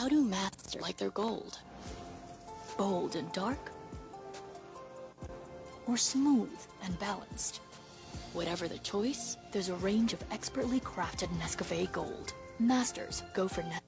How do masters like their gold? Bold and dark? Or smooth and balanced? Whatever the choice, there's a range of expertly crafted Nescafe Gold. Masters go for Nescafe.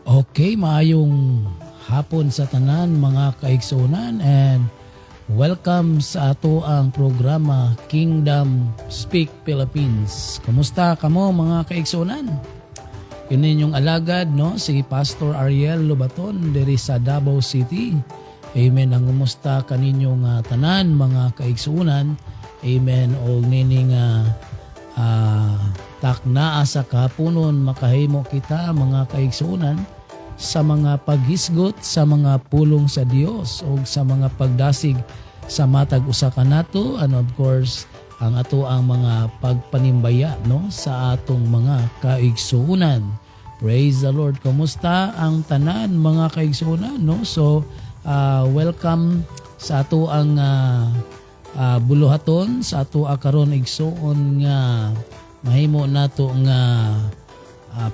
Okay, maayong hapon sa tanan mga kaigsunan and welcome sa ato ang programa Kingdom Speak Philippines. Kumusta kamo mga kaigsunan? Yun ninyong alagad, no? Si Pastor Ariel Lobaton diri sa Davao City. Amen. Ang kumusta kaninyong tanan mga kaigsunan. Amen. O nining taknaa sa kapunon makahimo kita mga kaigsunan sa mga paghisgot sa mga pulong sa Dios o sa mga pagdasig sa matag usa ka nato and of course ang ato ang mga pagpanimbaya no sa atong mga kaigsuonan. Praise the Lord. Kumusta ang tanan mga kaigsuonan no? So welcome sa ato ang buluhaton sa ato karon igsuon nga mahimo nato nga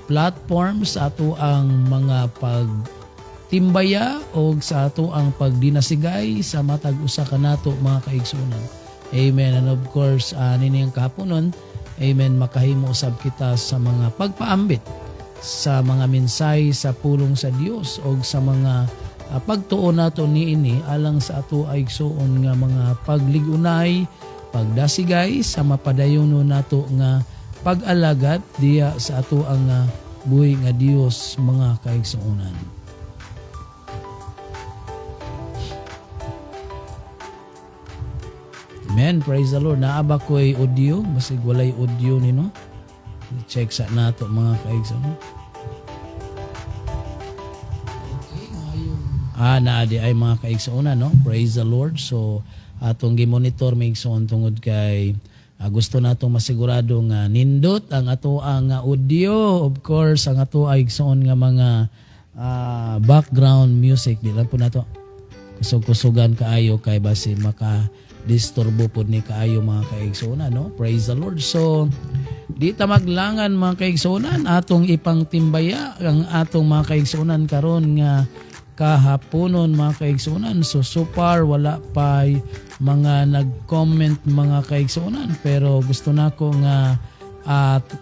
platform sa ato ang mga pagtimbaya o sa ato ang pagdinasigay sa matag usa ka nato mga kaigsunan. Amen. And of course, nining kahaponon, amen, makahimo usab kita sa mga pagpaambit sa mga mensahe sa pulong sa Dios o sa mga pagtuo nato niini alang sa ato ay igsuon nga mga pagligunay, pagdasigay sa mapadayono nato nga pag-alagat diya sa ato ang buhi nga Dios mga kaigsuonan. Amen. Praise the Lord. Naaba ko'y audio. Basig walay audio nino. Check sa nato mga kaigsuonan. Naadi ay mga kaigsuonan, no? Praise the Lord. So atong gi-monitor may igsuon tungod kay gusto natong masigurado nga nindot ang ato ang audio. Of course, ang ato ay igsoon nga mga background music. Di lang po nato kusog-kusugan kaayo kay basi maka-disturbo po ni kaayo mga kaigsuonan, no? Praise the Lord. So, di ta maglangan mga kaigsuonan atong ipangtimbaya ang atong mga kaigsuonan karon nga kahaponon mga kaigsuonan. So far wala pa mga nag-comment mga kaigsuonan pero gusto nako nga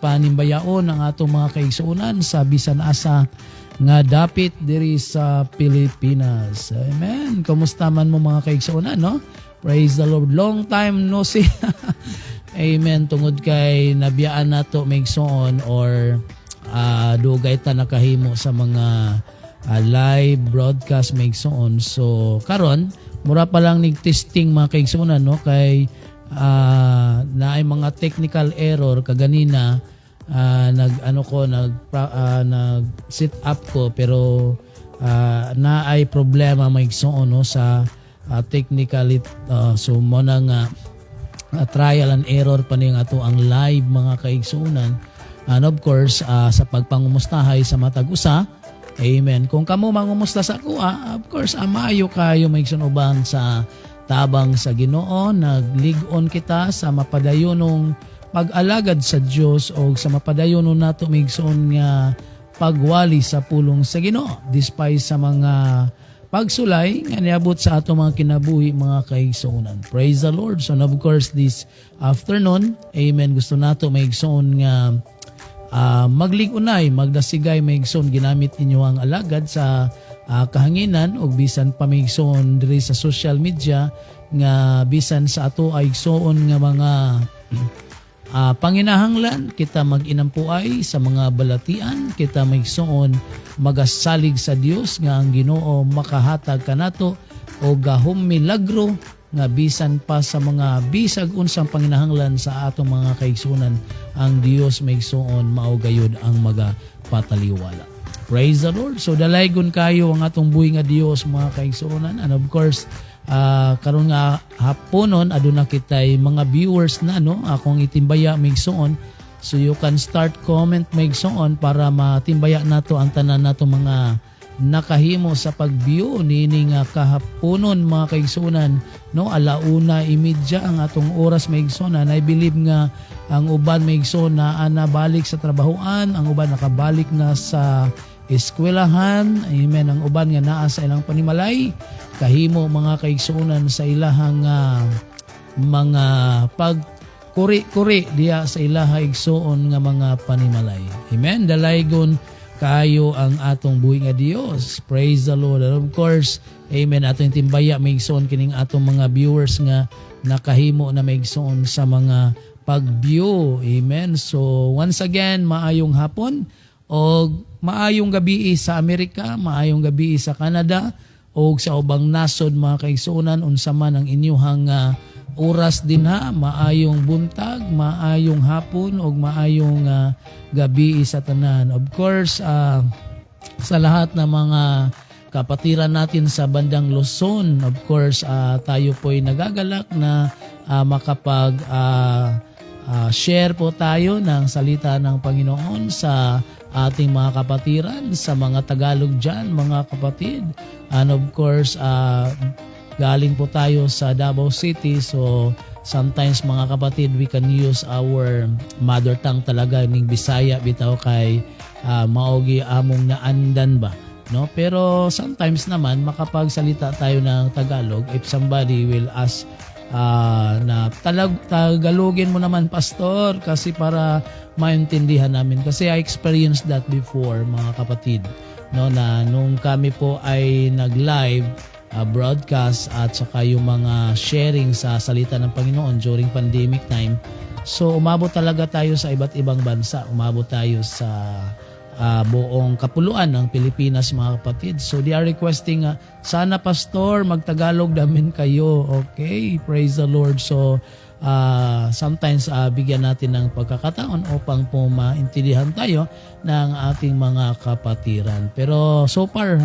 panimbayaon ang atong mga kaigsuonan sa bisan asa nga dapit diri sa Pilipinas. Amen. Kumusta man mo mga kaigsuonan, no? Praise the Lord. Long time no see. Amen. Tungod kay nabiyaan nato maigsuon or dugay ta nakahimo sa mga live broadcast maigsuon. So karon mura pa lang nig-testing mga kaigsuonan, no? Kay naay mga technical error kaganina nag set up ko pero naay problema maigsuon no sa technically so mo na nga trial and error pa ning ato ang live mga kaigsunan. And of course, sa pagpangumustahay sa matag usa, amen. Kung kamo mangumusta sa kuha, of course, maayo kayo maigsoon uban sa tabang sa Ginoo, naglig-on kita sa mapadayonong pag-alagad sa Dios o sa mapadayonon nato maigsoon nga pagwali sa pulong sa Ginoo despite sa mga pagsulay nga niabot sa ato mga kinabuhi mga kaigsuonan. Praise the Lord. So of course this afternoon, amen, gusto nato maigsoon nga magligunay, magdasigay maigsoon ginamit inyo ang alagad sa kahanginan o bisan pa maigsoon diri sa social media nga bisan sa ato ay igsoon nga mga panginahanglan kita mag-inampuay sa mga balatian, kita maigsoon magasalig sa Dios nga ang Ginoo makahatag kanato o gahom milagro nga bisan pa sa mga bisag unsang panginahanglan sa atong mga kaigsunan, ang Dios maigsoon mao gayud ang magapataliwala. Praise the Lord. So dalaygon kayo ang atong buhi nga Dios mga kaigsunan, and of course karon nga haponon aduna kitay mga viewers na akong itimbaya maigsoon, so you can start comment maigsoon para matimbaya nato ang tanan nato mga nakahimo sa pag-view nini nga kahaponon mga kaigsunan, alauna imidya ang atong oras maigsoon. I believe nga ang uban maigsoon na balik sa trabahoan, ang uban nakabalik na sa eskwelahan, amen, ang uban nga naa sa ilang panimalay, kahimo mga kaigsuonan sa ilahang mga pagkuri-kuri diya sa ilaha igsuon nga mga panimalay. Amen. Dalaygon kayo ang atong buhi nga Dios. Praise the Lord. And of course, amen, atong timbaya maigsuon kining atong mga viewers nga nakahimo na maigsuon sa mga pag-view. Amen. So once again, maayong hapon o maayong gabi sa Amerika, maayong gabi sa Canada, o sa ubang nasod mga kaigsuonan, unsa man ang inyuhang oras din maayong buntag, maayong hapon, o maayong gabi sa tanan. Of course, sa lahat ng mga kapatiran natin sa bandang Luzon, of course, tayo po'y nagagalak na makapag share po tayo ng salita ng Panginoon sa ating mga kapatiran, sa mga Tagalog dyan, mga kapatid. And of course, galing po tayo sa Davao City, so sometimes mga kapatid, we can use our mother tongue talaga, ning Bisaya bitaw kay maogi among naandan ba. Pero sometimes naman makapagsalita tayo ng Tagalog if somebody will ask na Tagalogin mo naman pastor kasi para maintindihan namin, kasi I experienced that before mga kapatid, na nung kami po ay nag-live broadcast at saka yung mga sharing sa salita ng Panginoon during pandemic time, so umabot talaga tayo sa iba't ibang bansa, umabot tayo sa buong kapuluan ng Pilipinas mga kapatid. So they are requesting sana pastor magtagalog namin kayo. Okay, praise the Lord. So sometimes bigyan natin ng pagkakataon upang po maintindihan tayo ng ating mga kapatiran. Pero so far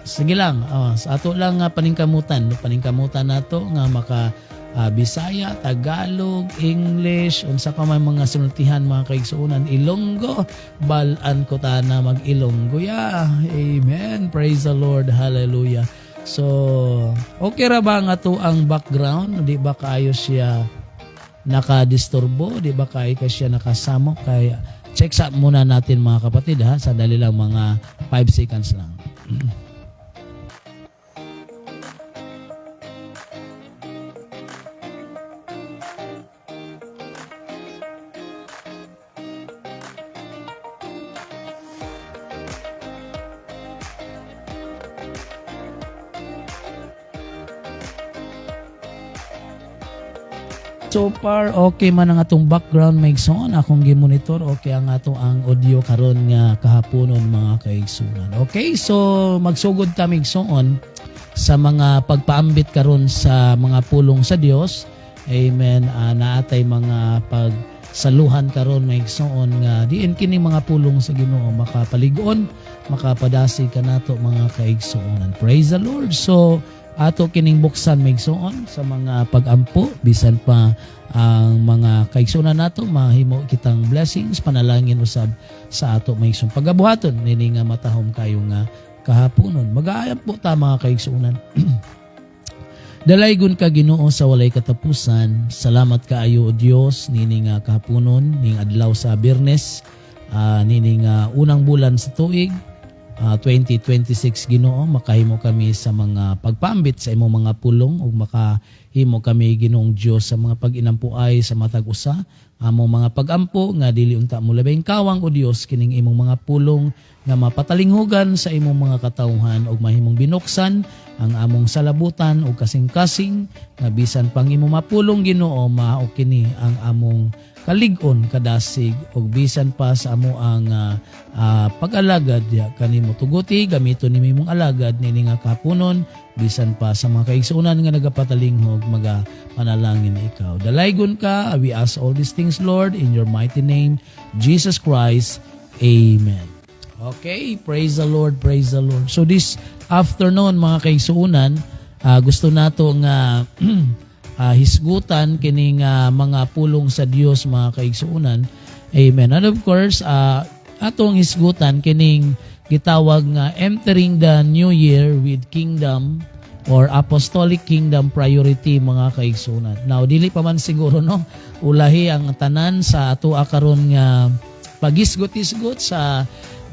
sige lang, sa ato lang paningkamutan nato nga maka Bisaya, Tagalog, English, unsa pa may mga sinultihan mga kaigsuonan, Ilonggo, balaan ko ta na mag-Ilonggo ya. Amen. Praise the Lord. Hallelujah. So, okay ra ba nga to ang background? Di ba kayo siya nakadisturbo? Di ba kayo siya nakasamo? Kaya check up muna natin mga kapatid sa dali lang mga 5 seconds lang. So far, okay man ang atong background maigsoon, akong gimonitor, okay ang ato ang audio karon nga kahaponon mga kaigsunan. Okay, so magsugod ta maigsoon sa mga pagpaambit karon sa mga pulong sa Dios. Amen. Naatay mga pagsaluhan karon maigsoon nga diin kini mga pulong sa Ginoo makapalig-on, makapadasi kanato mga kaigsuonan. Praise the Lord. So ato kining buksan maigsoon sa mga pag-ampo bisan pa ang mga kaigsunan nato mahimo kitang blessings panalangin usab sa ato maigsoon pagabuhaton nini nga matahom kayo nga kahaponon. Mag-aayap po ta mga kaigsunan. Dalaygon ka Ginoo sa walay katapusan. Salamat kaayo o Dios nini nga kahaponon ning adlaw sa Biyernes nini nga unang bulan sa tuig 2026 Ginoo makahimo kami sa mga pagpaambit sa imong mga pulong ug makahimo kami Ginoong Dios sa mga pag-inampuay sa matag usa among mga pag-ampo nga dili unta mo labing kawang o Dios kining imong mga pulong nga mapatalinghugan sa imong mga katawhan ug mahimong binuksan ang among salabutan ug kasing-kasing nga bisan pang imong mapulong Ginoo mao kini ang among kalig-on kadasig ug bisan pa sa amo ang pag-alagad kanimo tuguti gamiton nimi mong alagad nini nga kapunon bisan pa sa mga kaigsuonan nga nagapatalinghog maga panalangin ikaw. Dalaygon ka, we ask all these things Lord in your mighty name Jesus Christ. Amen. Okay, praise the Lord, praise the Lord. So this afternoon mga kaigsuonan, gusto nato nga hisgutan kining mga pulong sa Dios mga kaigsuonan. Amen. And of course, atong hisgutan kining gitawag nga entering the new year with kingdom or apostolic kingdom priority mga kaigsuonan. Now, dili pa man siguro no ulahi ang tanan sa ato karon nga pagisgot-isgot sa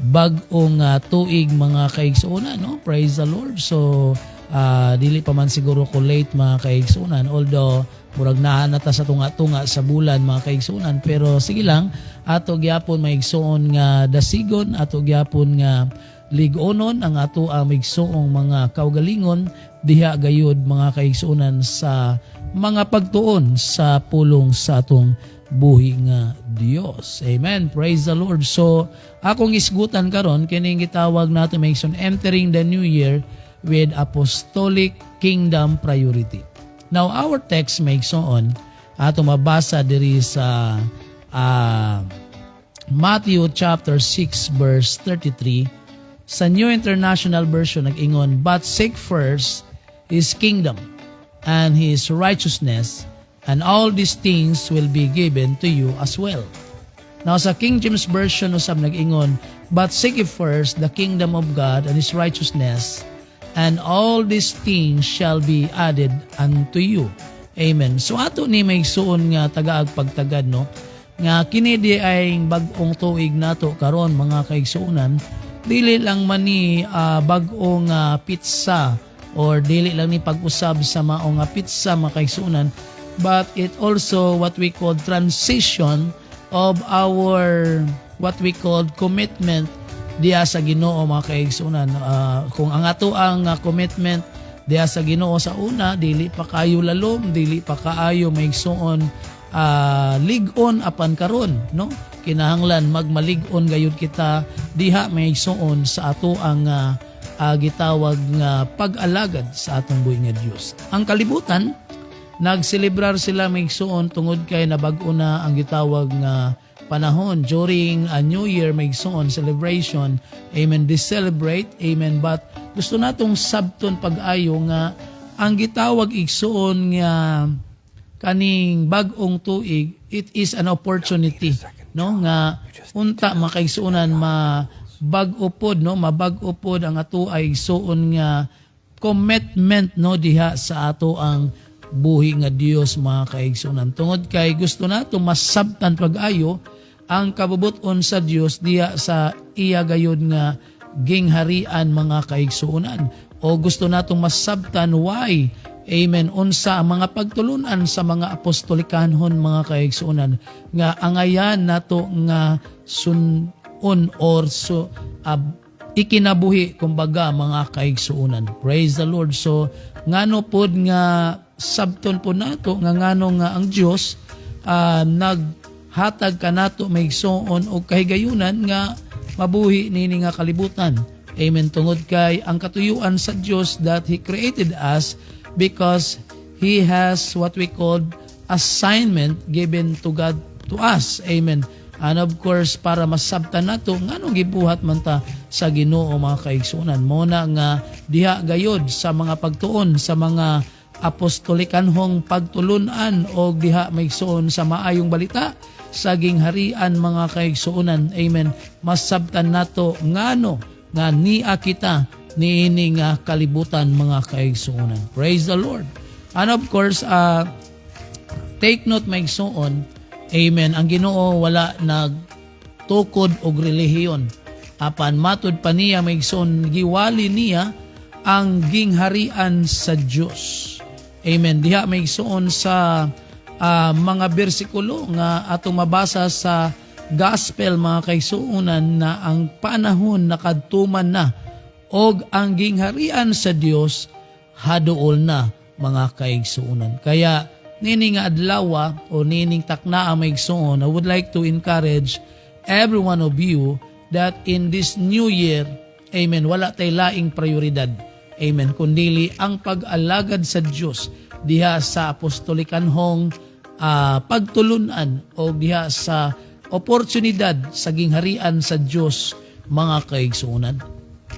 bag-ong tuig mga kaigsuonan no. Praise the Lord. So dili pa man siguro ko late mga kaigsuonan although murag nahanata sa tunga-tunga sa bulan mga kaigsuonan pero sige lang ato gyapon maigsuon nga dasigon ato gyapon nga lig-onon ang ato maigsuong mga kaugalingon diha gayud mga kaigsuonan sa mga pagtuon sa pulong sa atong buhi nga Dios. Amen. Praise the Lord. So akong isgutan karon kining gitawag nato maigsuon entering the new year with apostolic kingdom priority. Now our text makes on ato mabasa diri sa Matthew chapter 6 verse 33 sa New International Version nag-ingon, but seek first His kingdom and His righteousness and all these things will be given to you as well. Now sa King James Version usab nag-ingon, but seek ye first the kingdom of God and His righteousness and all these things shall be added unto you. Amen. So ato ni may suon nga tagaag pagtagad no nga kini di ay bag-ong tuig nato karon mga kaigsuonan dili lang man ni bag-ong pizza or dili lang ni pag-usab sa maong pizza mga kaigsuonan but it also what we call transition of our what we call commitment diya sa Ginoo mga kaigsuonan. Kung ang ato ang commitment diya sa Ginoo sa una dili pa kayo lalom, dili pa kaayo maigsuon lig-on apan karon no kinahanglan magmalig-on gayud kita diha maigsuon sa ato ang gitawag nga pag-alagad sa atong buhi nga Dios. Ang kalibutan nagselebrar sila maigsuon tungod kay nabag-o na ang gitawag nga panahon during a New Year maigsuon celebration. Amen. They celebrate. Amen. But gusto natong sabton pag-ayo nga ang gitawag igsuon nga kaning bag-ong tuig, it is an opportunity no nga unta makaigsuonan mabag-o pod no mabag-o pod ang ato ay igsuon nga commitment no diha sa ato ang buhi nga Dios mga kaigsuonan. Tungod kay gusto nato masabtan pag-ayo ang kabubuton sa Dios diha sa iya gayud nga gingharian mga kaigsuonan. O gusto natong masabtan why amen unsa ang mga pagtulunan sa mga apostolikanhon mga kaigsuonan nga angayan nato nga sunon or ikinabuhi kumbaga mga kaigsuonan. Praise the Lord. So ngano pod nga sabton po nato nga ngano nga ang Dios naghatag kanato maigsuon og kahigayunan nga mabuhi nini nga kalibutan. Amen. Tungod kay ang katuyuan sa Dios that He created us because He has what we call assignment given to God to us. Amen. And of course, para masabtan nato nganong gibuhat man ta sa Ginoo mga kaigsunan. Muna nga diha gayod sa mga pagtuon sa mga apostolikanhong pagtulunan o diha maigsuon sa maayong balita sa gingharian mga kaigsuonan. Amen. Masabtan nato ngano nga niya kita niini nga kalibutan mga kaigsuonan. Praise the Lord. And of course, take note maigsuon, amen, ang Ginoo wala nagtukod og relihiyon. Apan matud pa niya maigsuon, giwali niya ang gingharian sa Dios. Amen. Diha maigsuon sa mga bersikulo nga atong mabasa sa gospel mga kaigsuonan na ang panahon nakadtuman na og ang gingharian sa Dios haduol na mga kaigsuonan. Kaya nining adlaw o nining takna maigsuon, I would like to encourage every one of you that in this new year, amen, wala tay laing prioridad, amen, kundili ang pag-alagad sa Dios diha sa apostolikanhong pagtulunan o diha sa oportunidad sa gingharian sa Dios mga kaigsuonan.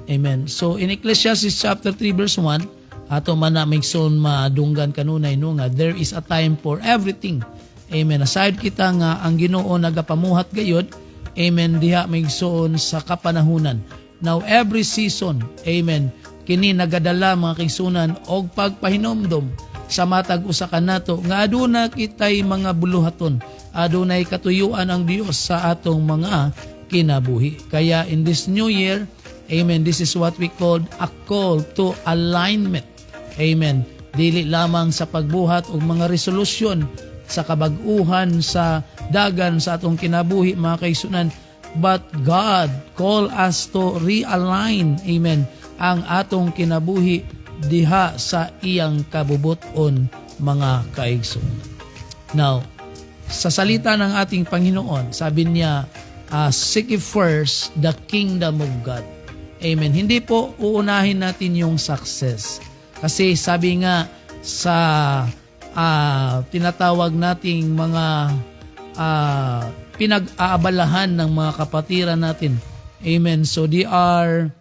Amen. So in Ecclesiastes chapter 3 verse 1, ato man na maigsoon madunggan kanunay no nga there is a time for everything. Amen. Aside kita nga ang Ginoo nagapamuhat gayod, amen, diha maigsoon sa kapanahunan. Now every season, amen, kini nagadala mga kaigsuonan og pagpahinomdom sa matag usa kanato nga aduna kitay mga buluhaton, adunay katuyuan ang Dios sa atong mga kinabuhi. Kaya in this new year, amen, this is what we call a call to alignment. Amen. Dili lamang sa pagbuhat og mga resolusyon sa kabag-uhan sa dagan sa atong kinabuhi mga kaigsunan, but God call us to realign, amen, ang atong kinabuhi diha sa iyang kabubuton mga kaigsunan. Now, sa salita ng ating Panginoon, sabi niya, seek first the kingdom of God. Amen. Hindi po uunahin natin yung success. Kasi sabi nga sa tinatawag nating mga pinag-aabalahan ng mga kapatiran natin. Amen. So they are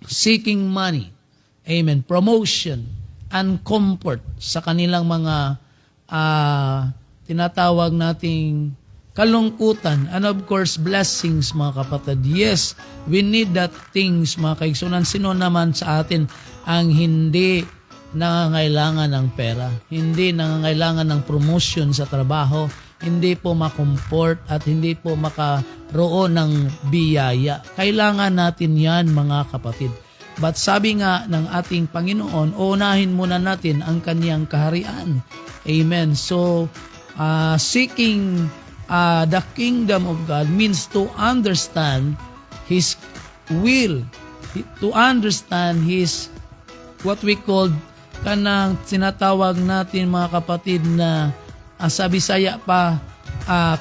seeking money. Amen. Promotion and comfort sa kanilang mga tinatawag nating kalungkutan and of course blessings mga kapatid. Yes, we need that things mga kaigsunan. Sino naman sa atin ang hindi nangangailangan ng pera, hindi nangangailangan ng promotion sa trabaho, hindi po makomfort at hindi po makaroon ng biyaya. Kailangan natin yan mga kapatid. But sabi nga ng ating Panginoon, unahin muna natin ang kaniyang kaharian. Amen. So, seeking the kingdom of God means to understand His will, to understand His, what we call, kanang sinatawag natin mga kapatid na sa Bisaya pa,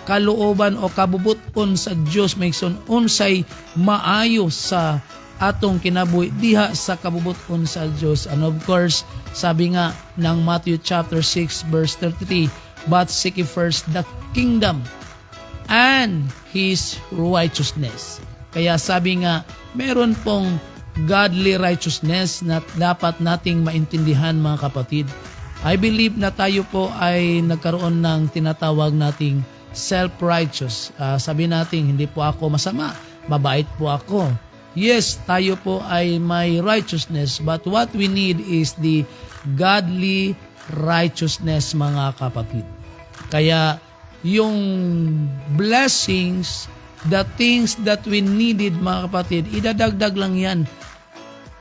kalooban o kabubuton sa Diyos, maigsoon unsay maayo sa atong kinabuhi diha sa kabubuton sa Diyos. And of course, sabi nga ng Matthew chapter 6 verse 33, but seek ye first the kingdom and His righteousness. Kaya sabi nga, meron pong godly righteousness na dapat nating maintindihan mga kapatid. I believe na tayo po ay nagkaroon ng tinatawag nating self-righteous. Sabi natin, hindi po ako masama, mabait po ako. Yes, tayo po ay may righteousness, but what we need is the godly righteousness mga kapatid. Kaya yung blessings, the things that we needed mga kapatid, idadagdag lang yan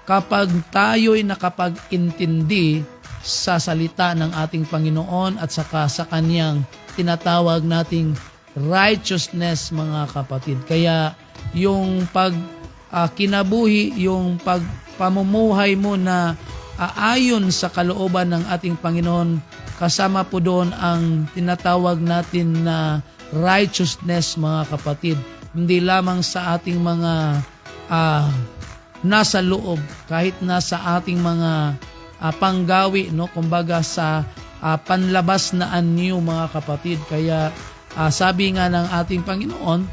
kapag tayo'y nakapag-intindi sa salita ng ating Panginoon at saka sa Kanyang tinatawag nating righteousness mga kapatid. Kaya yung kinabuhi, yung pagpamumuhay mo na ayon sa kalooban ng ating Panginoon, kasama po doon ang tinatawag natin na righteousness mga kapatid. Hindi lamang sa ating mga nasa loob, kahit nasa ating mga panggawi, no, kumbaga sa panlabas na anyo mga kapatid. Kaya sabi nga ng ating Panginoon,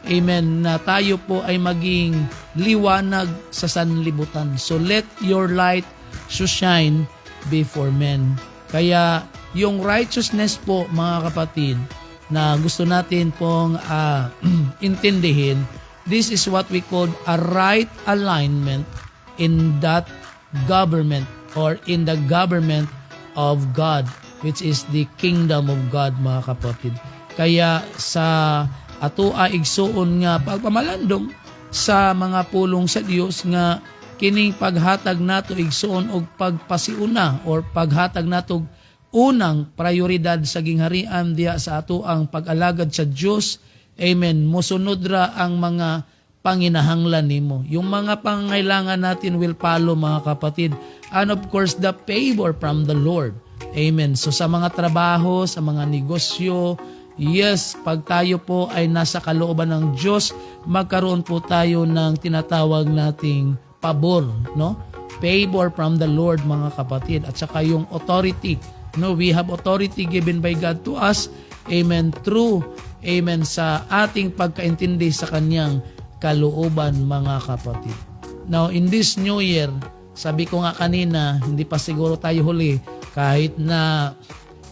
amen, na tayo po ay maging liwanag sa sanlibutan. So let your light so shine before men. Kaya yung righteousness po, mga kapatid, na gusto natin pong intindihin, this is what we call a right alignment in that government or in the government of God, which is the kingdom of God, mga kapatid. Kaya sa atoa igsuon nga pagpamalandong sa mga pulong sa Dios nga kining paghatag nato igsuon og pagpasiuna or paghatag nato unang prioridad sa gingharian diya sa ato ang pag-alagad sa Dios. Amen. Mosunod ra ang mga panginahanglan nimo. Yung mga pangailangan natin will follow, mga kapatid. And of course, the favor from the Lord. Amen. So sa mga trabaho, sa mga negosyo, yes, pag tayo po ay nasa kalooban ng Diyos, magkaroon po tayo ng tinatawag nating pabor, no? Favor from the Lord, mga kapatid. At saka yung authority. No, we have authority given by God to us. Amen. True. Amen. Sa ating pagkaintindi sa kanyang kalooban, mga kapatid. Now, in this new year, sabi ko nga kanina, hindi pa siguro tayo huli, kahit na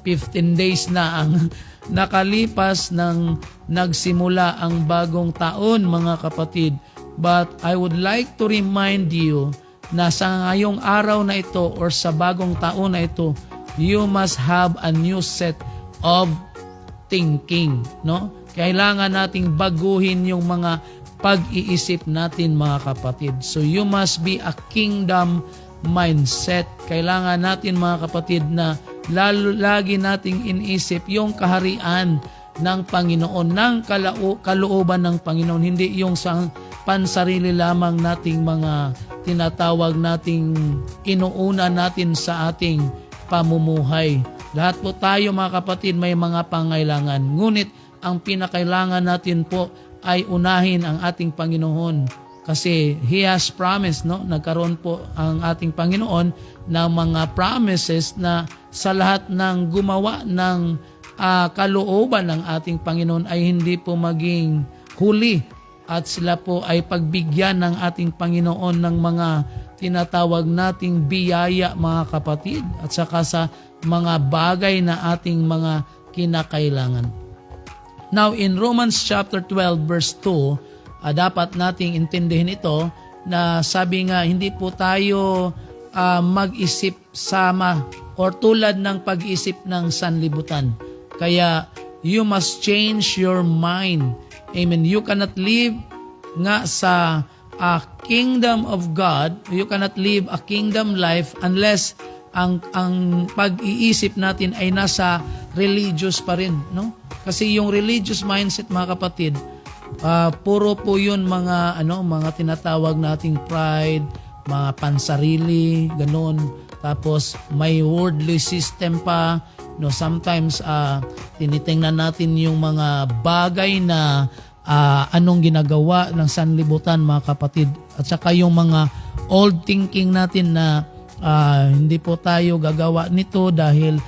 15 days na ang nakalipas ng nagsimula ang bagong taon, mga kapatid. But I would like to remind you na sa ngayong araw na ito or sa bagong taon na ito, you must have a new set of thinking, no? Kailangan nating baguhin yung mga pag-iisip natin, mga kapatid. So you must be a kingdom mindset. Kailangan natin, mga kapatid, na lagi nating inisip yung kaharian ng Panginoon, ng kalooban ng Panginoon, hindi yung sa pansarili lamang nating mga tinatawag nating inuuna natin sa ating pamumuhay. Lahat po tayo, mga kapatid, may mga pangailangan. Ngunit ang pinakailangan natin po ay unahin ang ating Panginoon. Kasi He has promised, no? Nagkaroon po ang ating Panginoon ng mga promises na sa lahat ng gumawa ng kalooban ng ating Panginoon ay hindi po maging huli. At sila po ay pagbigyan ng ating Panginoon ng mga tinatawag nating biyaya, mga kapatid, at saka sa mga bagay na ating mga kinakailangan. Now, in Romans chapter 12 verse 2, dapat nating intindihin ito na sabi nga, hindi po tayo mag-isip sama or tulad ng pag-isip ng sanlibutan. Kaya, you must change your mind. Amen. You cannot live nga sa kingdom of God, you cannot live a kingdom life unless ang pag-iisip natin ay nasa religious pa rin, no? Kasi yung religious mindset, mga kapatid, puro po yun mga tinatawag nating pride, mga pansarili, ganun. Tapos may worldly system pa, no? Sometimes tinitingnan natin yung mga bagay na anong ginagawa ng sanlibutan, mga kapatid. At saka yung mga old thinking natin na hindi po tayo gagawa nito dahil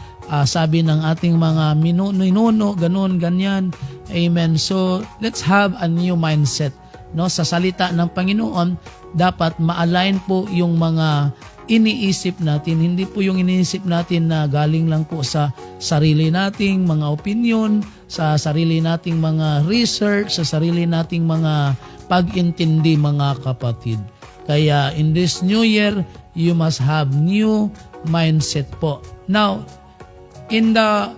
sabi ng ating mga minuno, ganun, ganyan. Amen. So, let's have a new mindset. No? Sa salita ng Panginoon, dapat ma-align po yung mga iniisip natin. Hindi po yung iniisip natin na galing lang po sa sarili nating mga opinion, sa sarili nating mga research, sa sarili nating mga pag-intindi, mga kapatid. Kaya in this new year, you must have new mindset po. Now, in the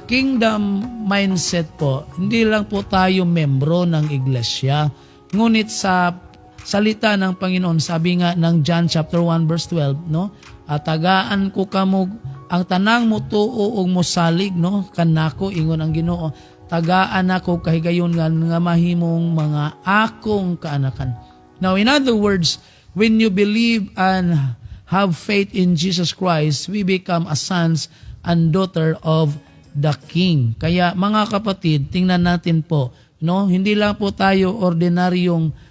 kingdom mindset po, hindi lang po tayo membro ng iglesia. Ngunit sa salita ng Panginoon, sabi nga ng John chapter 1 verse 12, no? Tagaan ko kamo ang tanang mo tuo og mosalig, no? Kanako ingon ang Ginoo. Tagaan ako kahigayon nga mahimong mga akong kaanakan. Now, in other words, when you believe and have faith in Jesus Christ, we become a sons and daughter of the King. Kaya mga kapatid, tingnan natin po, no? Hindi lang po tayo ordinaryong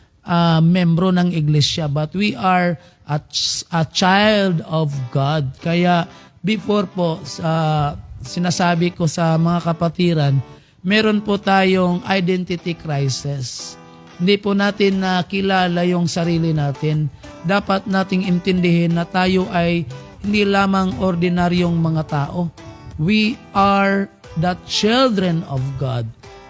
membro ng iglesia, but we are a child of God. Kaya before po, sinasabi ko sa mga kapatiran, meron po tayong identity crisis. Hindi po natin nakilala yung sarili natin. Dapat nating intindihin na tayo ay hindi lamang ordinaryong mga tao. We are the children of God.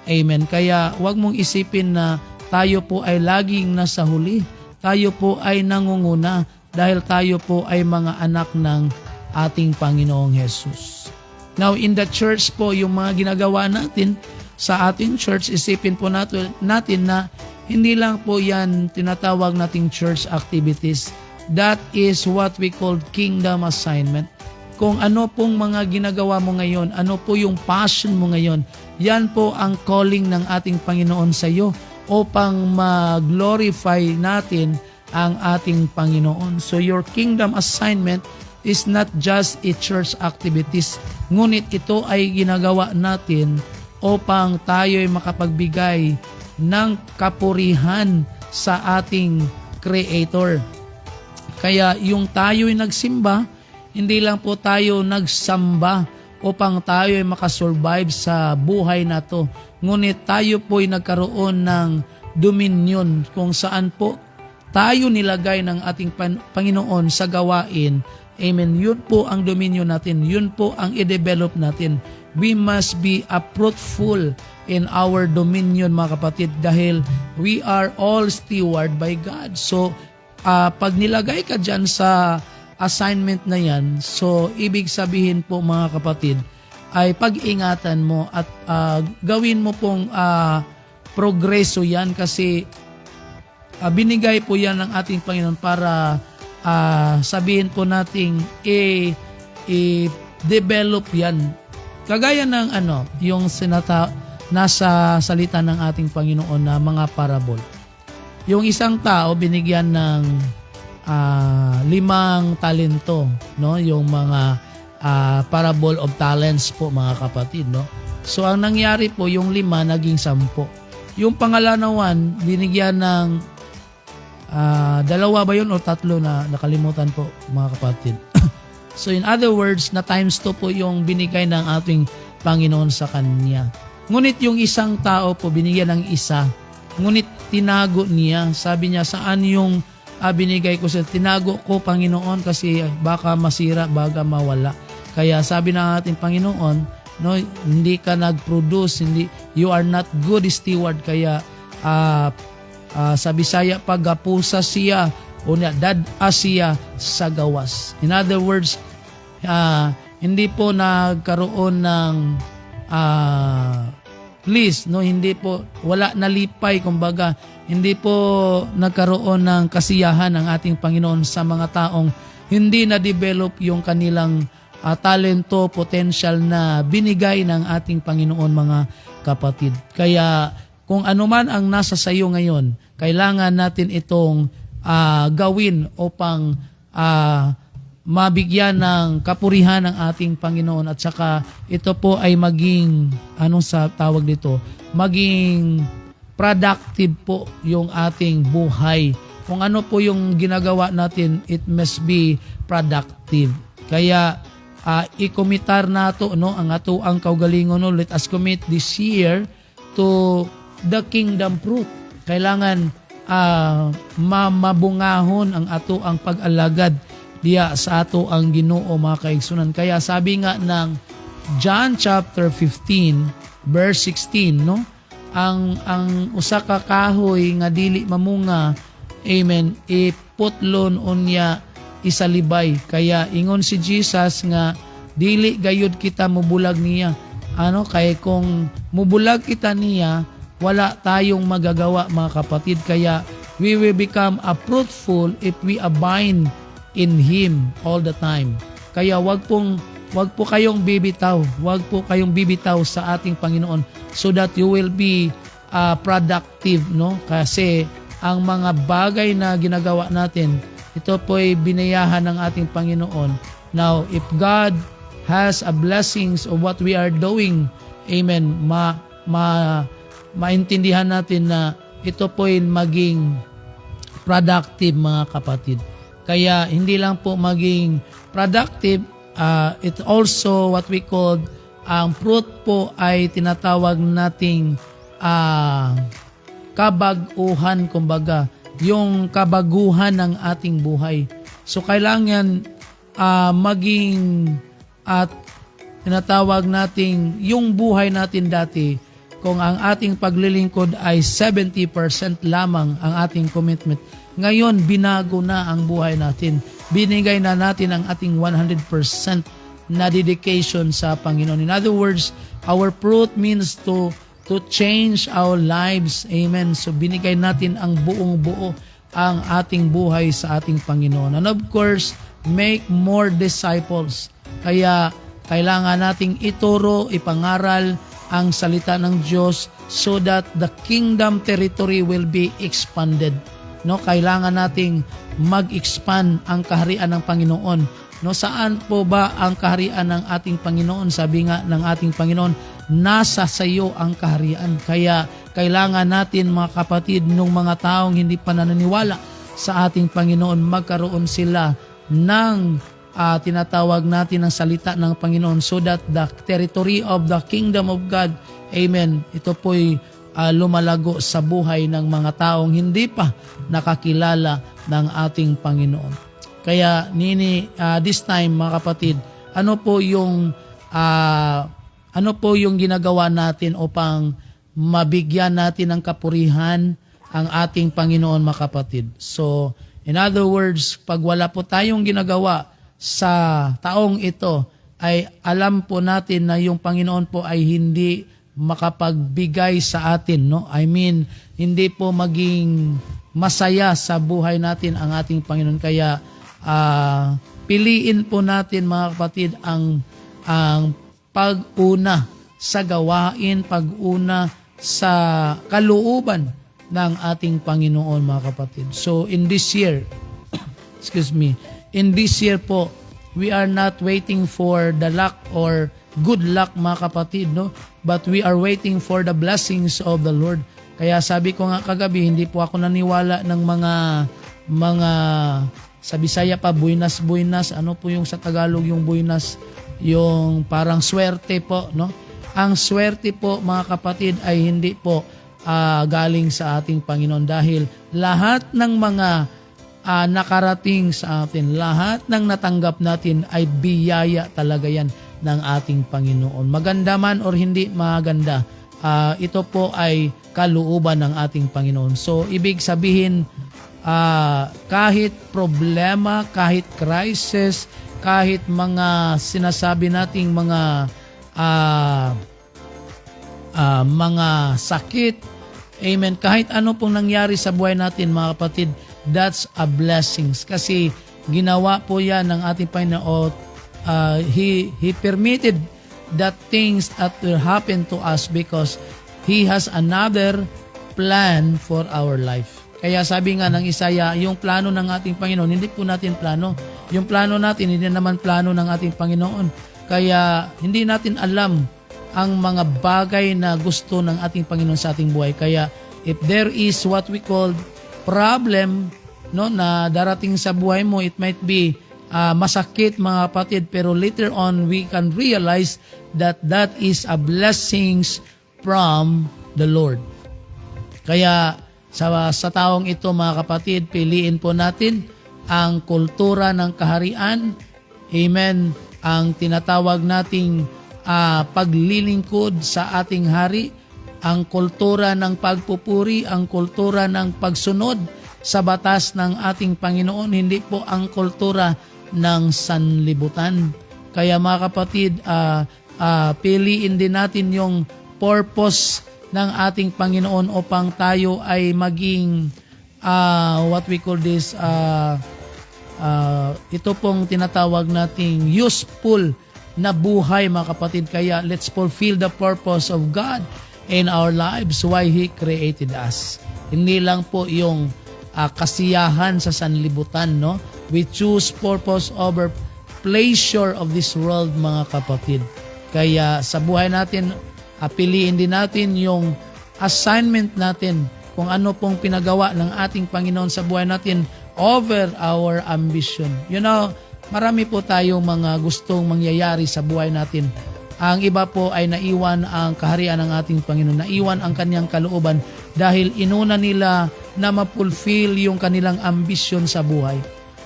Amen. Kaya wag mong isipin na tayo po ay laging nasa huli. Tayo po ay nangunguna dahil tayo po ay mga anak ng ating Panginoong Jesus. Now, in the church po, yung mga ginagawa natin sa ating church, isipin po natin na hindi lang po yan tinatawag nating church activities. That is what we call kingdom assignment. Kung ano pong mga ginagawa mo ngayon, ano po yung passion mo ngayon, yan po ang calling ng ating Panginoon sa iyo upang ma-glorify natin ang ating Panginoon. So your kingdom assignment is not just a church activities, ngunit ito ay ginagawa natin upang tayo ay makapagbigay ng kapurihan sa ating Creator. Kaya yung tayo ay nagsimba, hindi lang po tayo nagsamba upang tayo ay makasurvive sa buhay na to. Ngunit tayo po ay nagkaroon ng dominion kung saan po tayo nilagay ng ating Panginoon sa gawain. Amen. Yun po ang dominion natin. Yun po ang i-develop natin. We must be fruitful in our dominion, mga kapatid, dahil we are all steward by God. So, pag nilagay ka dyan sa assignment na yan, so ibig sabihin po, mga kapatid, ay pag-ingatan mo at gawin mo pong progreso yan kasi binigay po yan ng ating Panginoon para sabihin po nating i-develop yan. Kagaya ng yung nasa salita ng ating Panginoon na mga parable. Yung isang tao binigyan ng 5 talento, no? Yung mga parable of talents po, mga kapatid, no? So ang nangyari po, yung 5 naging 10. Yung pangalawan binigyan ng 2 ba yun o 3 na nakalimutan po, mga kapatid. So in other words, na times 2 po yung binigay ng ating Panginoon sa kanya. Ngunit yung isang tao po binigyan ng 1, ngunit tinago niya. Sabi niya, saan yung binigay ko sa tinago ko, Panginoon, kasi baka masira, baka mawala. Kaya sabi ng ating Panginoon, no, hindi ka nag-produce, you are not good steward, kaya sa Bisaya pagapusa siya o dad-a siya sa gawas. In other words, hindi po nagkaroon ng please, no, hindi po, wala nalipay, kumbaga, hindi po nagkaroon ng kasiyahan ng ating Panginoon sa mga taong hindi na-develop yung kanilang talento, potential na binigay ng ating Panginoon, mga kapatid. Kaya kung ano man ang nasa sayo ngayon, kailangan natin itong gawin upang mabigyan ng kapurihan ng ating Panginoon, at saka ito po ay maging, maging productive po yung ating buhay. Kung ano po yung ginagawa natin, it must be productive. Kaya ikomitar nato, no, ang ato ang kaugalingon, no, let us commit this year to the kingdom fruit. Kailangan mabungahon ang ato ang pag-alagad diya sa ato ang Ginoo, mga kaigsunan. Kaya sabi nga ng John chapter 15 verse 16, no, ang usa ka kahoy nga dili mamunga, amen, iputlon unya isalibay. Kaya ingon si Jesus nga dili gayud kita mubulag niya. Kay kung mubulag kita niya, wala tayong magagawa, mga kapatid. Kaya we will become fruitful if we abide in Him all the time. Kaya wag po kayong bibitaw. Wag po kayong bibitaw sa ating Panginoon so that you will be productive, no? Kasi ang mga bagay na ginagawa natin, ito po ay binayahan ng ating Panginoon. Now, if God has a blessings of what we are doing, amen, maintindihan natin na ito po ay maging productive, mga kapatid. Kaya hindi lang po maging productive, it also what we call Ang fruit po ay tinatawag nating kabaguhan, kumbaga, yung kabaguhan ng ating buhay. So kailangan maging at tinatawag nating yung buhay natin dati, kung ang ating paglilingkod ay 70% lamang ang ating commitment, ngayon binago na ang buhay natin. Binigay na natin ang ating 100% na dedication sa Panginoon. In other words, our fruit means to change our lives. Amen. So binigay natin ang buong-buo ang ating buhay sa ating Panginoon. And of course, make more disciples. Kaya kailangan nating ituro, ipangaral ang salita ng Diyos so that the kingdom territory will be expanded. No, kailangan nating mag-expand ang kaharian ng Panginoon. No, saan po ba ang kaharian ng ating Panginoon? Sabi nga ng ating Panginoon, nasa sayo ang kaharian. Kaya kailangan natin, mga kapatid, nung mga taong hindi pa naniniwala sa ating Panginoon, magkaroon sila ng tinatawag natin ng salita ng Panginoon so that the territory of the kingdom of God, amen, ito po'y lumalago sa buhay ng mga taong hindi pa nakakilala ng ating Panginoon. Kaya this time, mga kapatid, ano po yung ginagawa natin upang mabigyan natin ng kapurihan ang ating Panginoon, mga kapatid? So, in other words, pag wala po tayong ginagawa sa taong ito, ay alam po natin na yung Panginoon po ay hindi makapagbigay sa atin, no? I mean, hindi po maging masaya sa buhay natin ang ating Panginoon. Kaya piliin po natin, mga kapatid, ang pag-una sa gawain, pag-una sa kalooban ng ating Panginoon, mga kapatid. So in this year, in this year po, we are not waiting for the luck or good luck, mga kapatid, no? But we are waiting for the blessings of the Lord. Kaya sabi ko nga kagabi, hindi po ako naniwala ng mga sa Bisaya pa, buinas. Ano po yung sa Tagalog yung buinas? Yung parang swerte po, no? Ang swerte po, mga kapatid, ay hindi po galing sa ating Panginoon dahil lahat ng mga nakarating sa atin, lahat ng natanggap natin ay biyaya talaga yan ng ating Panginoon. Maganda man or hindi maganda, ito po ay kalooban ng ating Panginoon. So, ibig sabihin, kahit problema, kahit crisis, kahit mga sinasabi nating mga sakit, amen, kahit ano pong nangyari sa buhay natin, mga kapatid, that's a blessings. Kasi ginawa po yan ng ating Panginoon. He permitted that things that will happen to us because He has another plan for our life. Kaya sabi nga ng Isaiah, yung plano ng ating Panginoon, hindi po natin plano. Yung plano natin, hindi naman plano ng ating Panginoon. Kaya hindi natin alam ang mga bagay na gusto ng ating Panginoon sa ating buhay. Kaya if there is what we call problem, no, na darating sa buhay mo, it might be masakit, mga kapatid, pero later on we can realize that that is a blessings from the Lord. Kaya sa taong ito, mga kapatid, piliin po natin ang kultura ng kaharian. Amen. Ang tinatawag nating paglilingkod sa ating hari, ang kultura ng pagpupuri, ang kultura ng pagsunod sa batas ng ating Panginoon, hindi po ang kultura ng sanlibutan. Kaya, mga kapatid, piliin din natin yung purpose ng ating Panginoon upang tayo ay maging what we call this, ito pong tinatawag nating useful na buhay, mga kapatid. Kaya let's fulfill the purpose of God in our lives, why He created us. Hindi lang po yung kasiyahan sa sanlibutan, no? We choose purpose over pleasure of this world, mga kapatid. Kaya sa buhay natin, piliin din natin yung assignment natin, kung ano pong pinagawa ng ating Panginoon sa buhay natin over our ambition. You know, marami po tayong mga gustong mangyayari sa buhay natin. Ang iba po ay naiwan ang kaharian ng ating Panginoon, naiwan ang kanyang kalooban dahil inuna nila na ma-fulfill yung kanilang ambisyon sa buhay.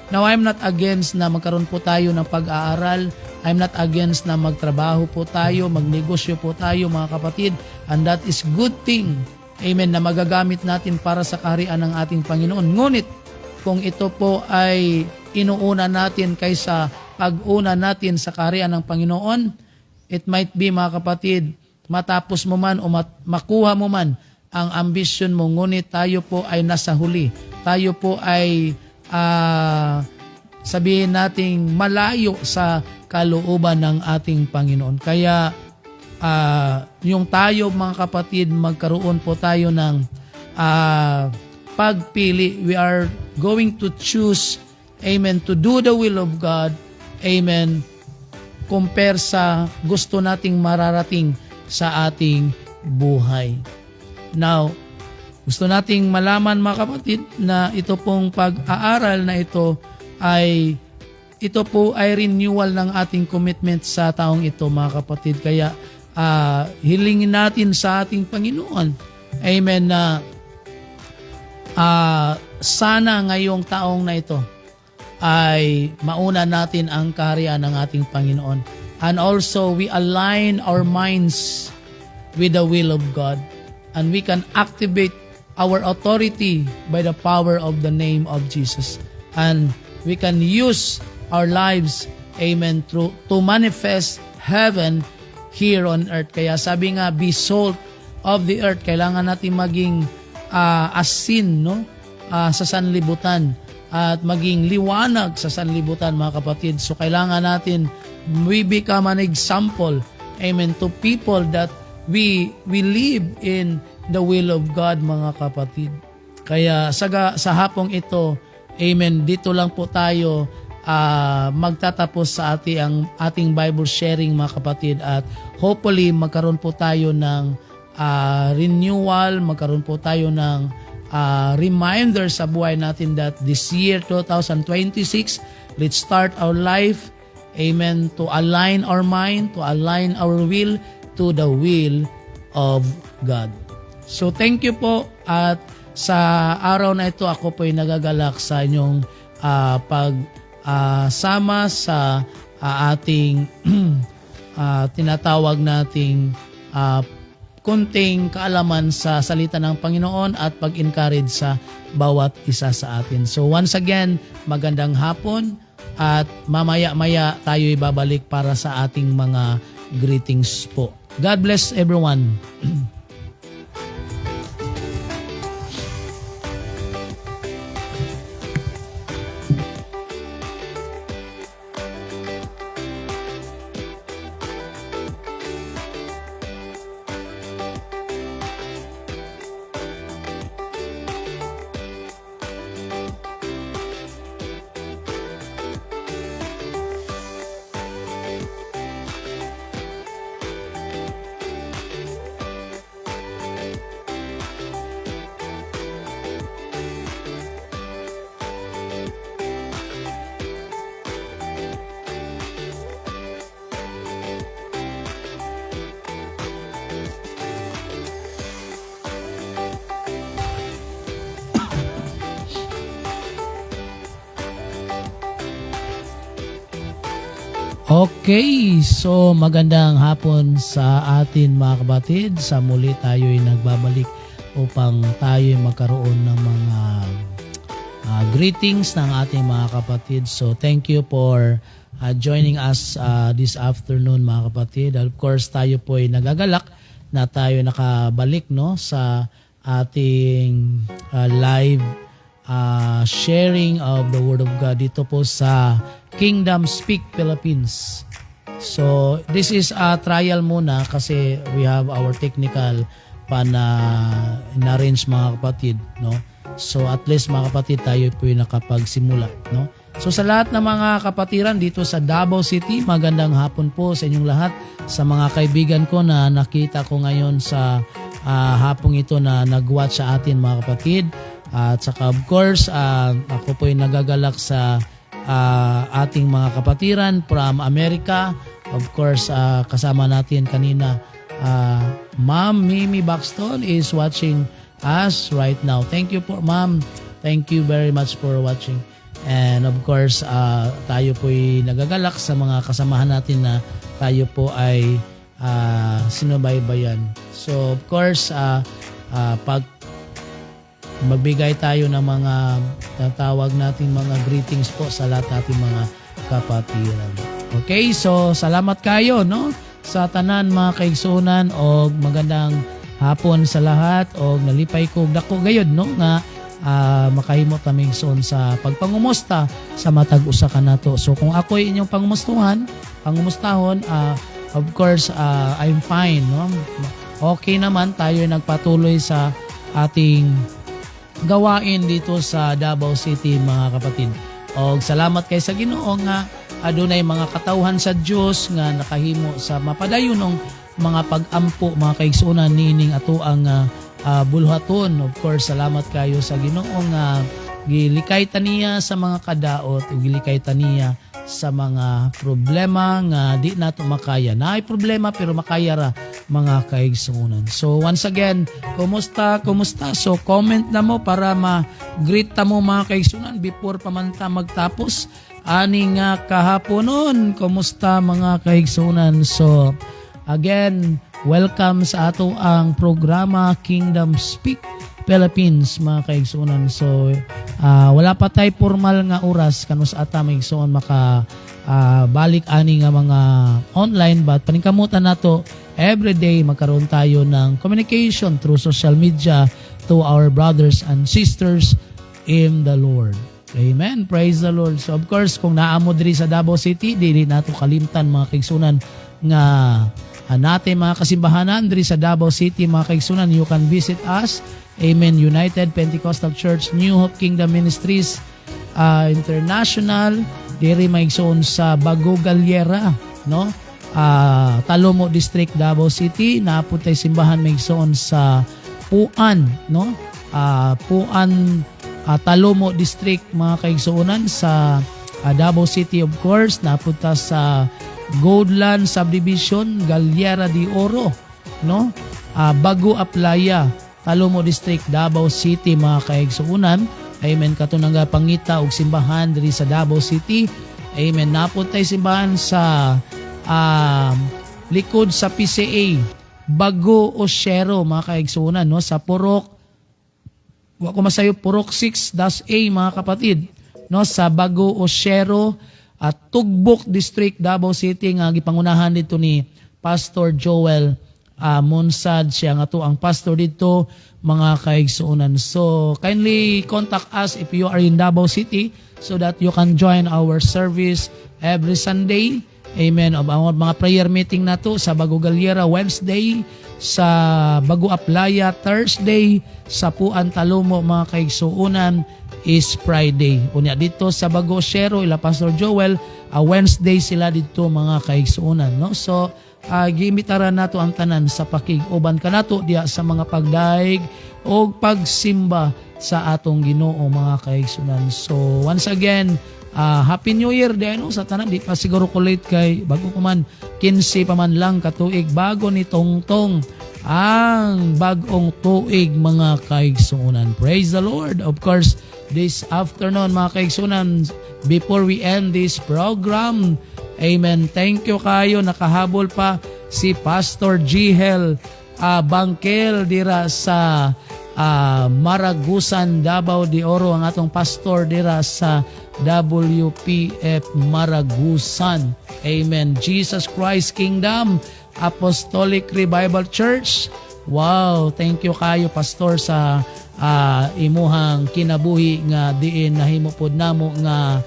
Now, I'm not against na magkaroon po tayo ng pag-aaral. I'm not against na magtrabaho po tayo, magnegosyo po tayo mga kapatid. And that is good thing. Amen, na magagamit natin para sa kaharian ng ating Panginoon. Ngunit, kung ito po ay inuuna natin kaysa pag-una natin sa kaharian ng Panginoon, it might be mga kapatid, matapos mo man o makuha mo man ang ambisyon mo, ngunit tayo po ay nasa huli. Tayo po ay sabihin nating malayo sa kalooban ng ating Panginoon. Kaya yung tayo mga kapatid, magkaroon po tayo ng pagpili. We are going to choose, amen, to do the will of God, amen, compare sa gusto nating mararating sa ating buhay. Now, gusto nating malaman mga kapatid na ito pong pag-aaral na ito po ay renewal ng ating commitment sa taong ito mga kapatid. Kaya hilingin natin sa ating Panginoon, amen, na sana ngayong taong na ito ay mauna natin ang kaharian ng ating Panginoon. And also, we align our minds with the will of God. And we can activate our authority by the power of the name of Jesus. And we can use our lives, amen, to manifest heaven here on earth. Kaya sabi nga, be salt of the earth. Kailangan natin maging asin, no? Sa sanlibutan at maging liwanag sa sanlibutan mga kapatid. So kailangan natin we become an example, amen, to people that we live in the will of God mga kapatid. Kaya sa hapong ito, amen, dito lang po tayo magtatapos sa ating Bible sharing mga kapatid, at hopefully magkaroon po tayo ng renewal, magkaroon po tayo ng reminder sa buhay natin that this year 2026, let's start our life, amen, to align our mind, to align our will to the will of God. So thank you po, at sa araw na ito ako po ay nagagalak sa inyong pagsama sa ating tinatawag nating konting kaalaman sa salita ng Panginoon at pag-encourage sa bawat isa sa atin. So once again, magandang hapon, at mamaya-maya tayo ibabalik para sa ating mga greetings po. God bless everyone. Okay, so magandang hapon sa atin mga kapatid. Sa muli tayo'y nagbabalik upang tayo'y magkaroon ng mga greetings ng ating mga kapatid. So thank you for joining us this afternoon mga kapatid. Of course, tayo po'y nagagalak na tayo nakabalik, no, sa ating live sharing of the Word of God dito po sa Kingdom Speak Philippines. So this is a trial muna kasi we have our technical na-arrange mga kapatid, no? So at least mga kapatid, tayo po yung nakapagsimula, no? So sa lahat ng mga kapatiran dito sa Davao City, magandang hapon po sa inyong lahat. Sa mga kaibigan ko na nakita ko ngayon sa hapong ito na nag-watch sa atin mga kapatid. At saka of course, ako po yung nagagalak sa ating mga kapatiran from America, Of course, kasama natin kanina, Ma'am Mimi Buxton is watching us right now. Thank you po, Ma'am. Thank you very much for watching. And of course, tayo po'y nagagalak sa mga kasamahan natin na tayo po ay sinubaybayan. So of course, pag magbigay tayo ng mga tatawag nating mga greetings po sa lahat nating mga kapatiran. Okay, so salamat kayo, no? Sa tanan mga kaigsunan, og magandang hapon sa lahat, og nalipay ko dako gayud, no, nga makahimo taming son sa pagpangumusta sa matag usa ka nato. So kung ako'y inyong pangumustahon, of course, I'm fine, no? Okay naman, tayo nagpatuloy sa ating gawain dito sa Davao City, mga kapatid. Og salamat kay sa Ginoo nga adunay mga katawhan sa Dios nga nakahimo sa mapadayon ng mga pag-ampo, mga kaigsunan nining ato ang bulhaton. Of course, salamat kayo sa Ginoo nga gilikay taniya sa mga kadaot, gilikay taniya sa mga problema nga di nato makaya. Naay problema pero makaya ra, mga kaigsunan. So once again, kumusta? So comment na mo para ma-greet ta mo, mga kaigsunan, before pa man ta magtapos aning kahaponon. Kumusta, mga kaigsunan? So again, welcome sa ato ang programa Kingdom Speak Philippines, mga kaigsunan. So wala pa tay formal nga oras kanus ata may igsoon maka balik ani nga mga online, but paningkamutan nato everyday magkaroon tayo ng communication through social media to our brothers and sisters in the Lord. Amen. Praise the Lord. So of course, kung naamo diri sa Davao City, dili nato kalimtan, mga kaigsunan, nga natin mga kasimbahanan diri sa Davao City, mga kaigsunan, you can visit us. Amen. United Pentecostal Church, New Hope Kingdom Ministries International, diri maigsoon sa Bago Galliera, no? Talomo District, Davao City. Napuntay simbahan maigsoon sa Puan, no? Puan, Talomo District, mga kaigsuonan, sa Davao City. Of course, napunta sa Goldland Subdivision, Galliera de Oro, no? Bago Aplaya, Talomo District, Davao City, mga kaigsuonan. Amen. Katunang pangita og simbahan diri sa Davao City. Amen. Napuntay simbahan sa likod sa PCA, Bago Osyero, mga kaigsuonan, no? Sa Purok, wa ko masayo, Purok 6-A, mga kapatid, no? Sa Bago Osyero at Tugbok District, Davao City, nga gipangunahan dito ni Pastor Joel Monsad. Siya nga to ang pastor dito, mga kaigsuonan. So kindly contact us if you are in Davao City so that you can join our service every Sunday. Amen. Ang mga prayer meeting na to sa Bago Galliera Wednesday, sa Bago Aplaya Thursday, sa Puan Talomo, mga kaigsuonan, is Friday. Unya dito sa Bago Osyero, ila Pastor Joel, Wednesday sila dito, mga kaigsuonan, no? So giimbitaran nato ang tanan sa pakig-uban kanato diya sa mga pagdaig o pagsimba sa atong Ginoo, mga kaigsunan. So once again, Happy New Year din, no? Sa tanan, di pa siguro kulit kay bago ko man 15 pa man lang katuig bago ni Tongtong ang bagong tuig, mga kaigsunan. Praise the Lord. Of course, this afternoon, mga kaigsunan, before we end this program, amen, thank you kayo, nakahabol pa si Pastor Jihel Bangkel dira sa Maragusan, Davao de Oro, ang atong pastor dira sa WPF Maragusan. Amen. Jesus Christ Kingdom Apostolic Revival Church. Wow, thank you kayo, pastor, sa imuhang kinabuhi nga diin nahimo pod namo nga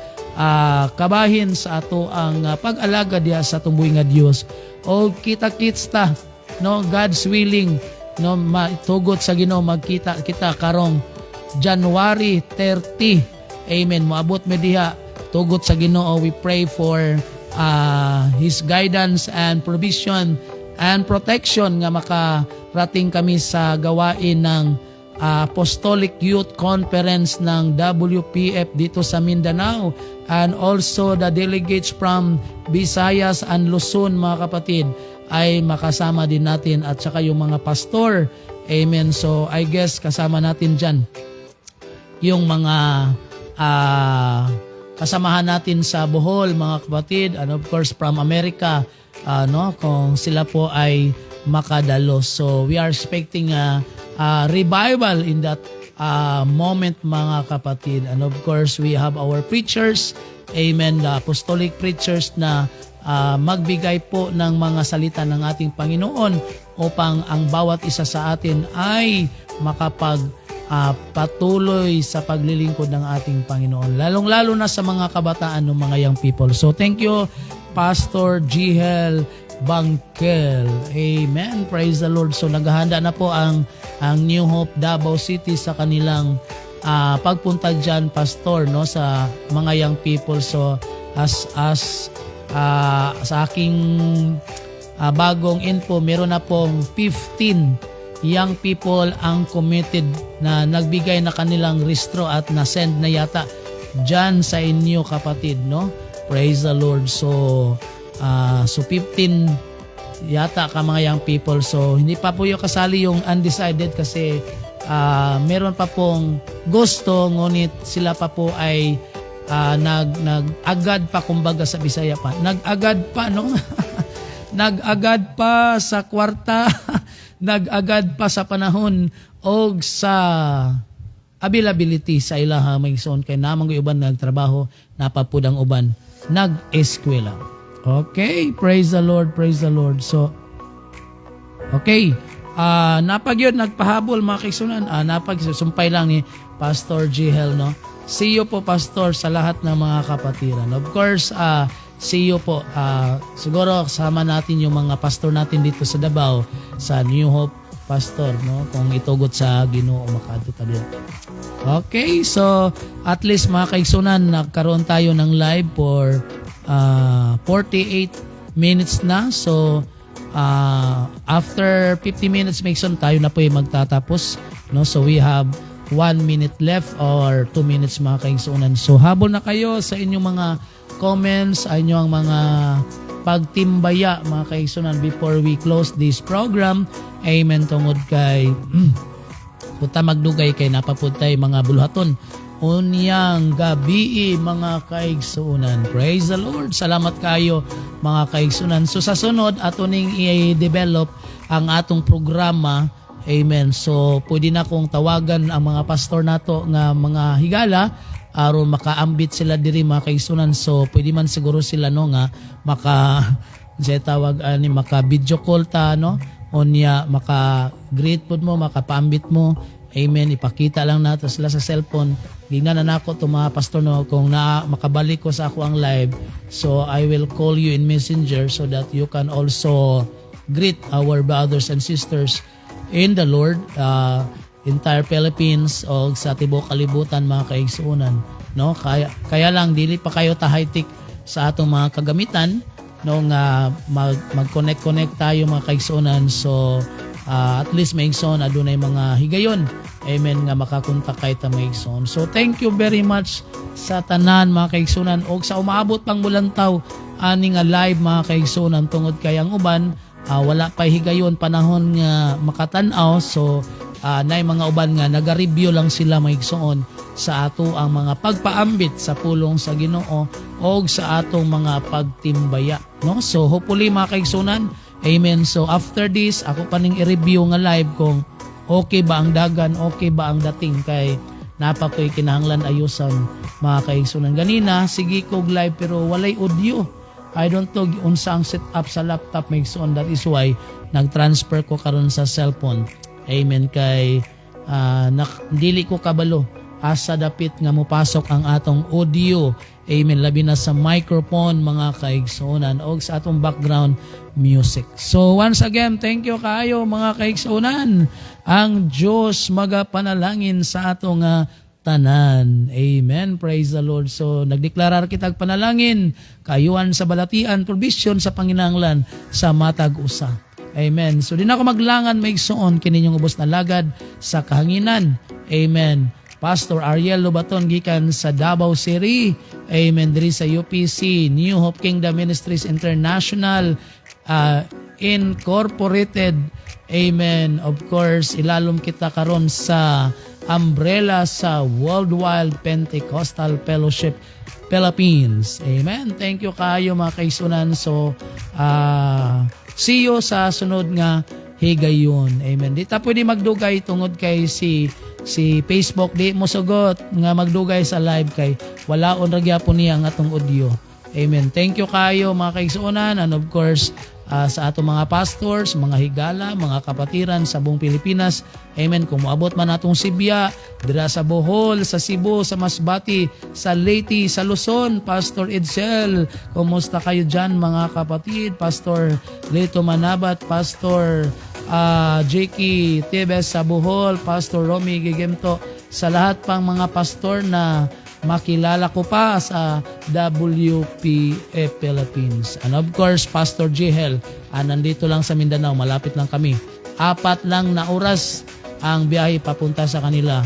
kabahin sa ato ang pag-alaga diya sa tumboy nga Dios. O kita-kits ta, no, God's willing, no, matugot sa Ginoo magkita kita karong January 30. Amen. Moabot mi diha tugot sa Ginoo. We pray for His guidance and provision and protection nga makarating kami sa gawain ng Apostolic Youth Conference ng WPF dito sa Mindanao, and also the delegates from Visayas and Luzon, mga kapatid, ay makasama din natin, at saka yung mga pastor. Amen. So I guess kasama natin dyan yung mga kasamahan natin sa Bohol, mga kapatid, and of course from America, kung sila po ay makadalo. So we are expecting a revival in that moment, mga kapatid. And of course we have our preachers, amen, the apostolic preachers na magbigay po ng mga salita ng ating Panginoon upang ang bawat isa sa atin ay patuloy sa paglilingkod ng ating Panginoon, lalong-lalo na sa mga kabataan ng mga young people. So thank you, Pastor Jihel Bangkel. Amen. Praise the Lord. So naghahanda na po ang New Hope Davao City sa kanilang pagpunta dyan, Pastor, no, sa mga young people. So sa aking bagong info, meron na pong 15 young people ang committed na nagbigay na kanilang rehistro at na-send na yata dyan sa inyo, kapatid, no? Praise the Lord. So 15 yata ka mga young people. So hindi pa po yung kasali yung undecided kasi meron pa pong gusto, ngunit sila pa po ay nag-agad pa, kumbaga sa Bisaya pa. Nag-agad pa, no? Nag-agad pa sa kwarta. Nag-agad pa sa panahon o sa availability sa ilaha, may son, kay namang uban nagtrabaho, napapudang uban nag-eskwela. Okay, praise the Lord, praise the Lord. So okay, napagyod nagpahabol, mga kaigsunan, napagsumpay lang ni Pastor Jihel, no? See you po, Pastor, sa lahat ng mga kapatiran. Of course, see you po. Siguro kasama natin yung mga pastor natin dito sa Davao, sa New Hope, Pastor, no? Kung itugot sa Ginoo, makadto ta din. Okay, so at least, mga kaigsunan, nagkaroon tayo ng live for 48 minutes na. So after 50 minutes, Mason, tayo na po yung magtatapos, no? So we have 1 minute left or 2 minutes, mga kaigsunan. So habol na kayo sa inyong mga comments, ay nyo ang mga pagtimbaya, mga kaigsunan, before we close this program. Amen. Tungod kay punta magdugay kay napapuntay mga buluhaton unyang gabi, mga kaigsunan. Praise the Lord. Salamat kayo, mga kaigsunan. So sa sunod, atuning i-develop ang atong programa. Amen. So pwede na kong tawagan ang mga pastor nato nga mga higala aron makaambit sila diri, mga kaigsunan. So pwede man siguro sila, no, nga maka video call ta, no, onya maka greet pod mo, makapaambit mo. Amen. Ipakita lang nato sila sa cellphone. Gingnan na nako to, mga pastor, no, kung makabalik ko sa ako ang live. So I will call you in Messenger so that you can also greet our brothers and sisters in the Lord, entire Philippines o sa tibok kalibutan, mga kaigsunan, no? Kaya lang dili pa kayo ta high-tech sa atong mga kagamitan, no, nga mag-connect tayo, mga kaigsunan. So at least, maigsoon, adunay mga higayon, amen, nga makakontak kay ta, maigsoon. So thank you very much sa tanan, mga kaigsunan, og sa umaabot pang bulantaw ani nga live, mga kaigsunan, tungod kay ang uban wala pa higayon panahon nga makatan-aw. So nay mga uban nga naga-review lang sila, maigsoon, sa ato ang mga pagpaambit sa pulong sa Ginoo o sa atong mga pagtimbaya, no? So hopefully, mga kaigsunan, amen. So after this, ako pa ning i-review nga live kung okay ba ang dagan, okay ba ang dating, kay napa ko'y kinahanglan ayusan, mga kaigsunan. Ganina sige kog live pero walay audio. I don't know unsa ang setup sa laptop, maigsoon. That is why nag-transfer ko karon sa cellphone. Amen. Kay dili ko kabalo asa dapit nga mopasok ang atong audio. Amen. Labi na sa microphone, mga kaigsunan, o sa atong background music. So once again, thank you kayo, mga kaigsunan. Ang Diyos magapanalangin sa atong tanan. Amen. Praise the Lord. So nagdeklarar kitag panalangin, kayuan sa balatian, provision sa panginahanglan sa matag usa. Amen. So di na ako maglangan maigsoon kininyong ubos na lagad sa kahanginan. Amen. Pastor Ariel Lobaton gikan sa Davao City. Amen. Diri sa UPC, New Hope Kingdom Ministries International Incorporated. Amen. Of course, ilalom kita karon sa umbrella sa Worldwide Pentecostal Fellowship Philippines. Amen. Thank you kayo mga kaisunan. So, see you sa sunod nga higayon. Amen. Di ta pwede magdugay tungod kay si Facebook di mo sugot nga magdugay sa live kay walaon ra gyapon niya ang atong audio. Amen. Thank you kayo mga kaisunan, and of course sa atong mga pastors, mga higala, mga kapatiran sa buong Pilipinas. Amen. Kung moabot man atong Sibya, dira sa Bohol, sa Cebu, sa Masbati, sa Leyte, sa Luzon, Pastor Edsel, kumusta kayo dyan mga kapatid? Pastor Leto Manabat, Pastor J.K. Tebes sa Bohol, Pastor Romy Gigemto, sa lahat pang mga pastor na makilala ko pa sa WPF Philippines. And of course, Pastor Jihel, nandito lang sa Mindanao, malapit lang kami. 4 lang na oras ang biyahe papunta sa kanila.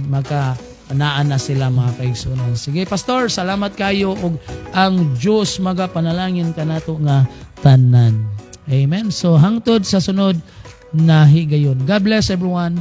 Magkanaan na sila mga kaigsunan. Sige, Pastor, salamat kayo ug ang Diyos magapanalangin ka nato nga tanan. Amen. So hangtod sa sunod na higayon. God bless everyone.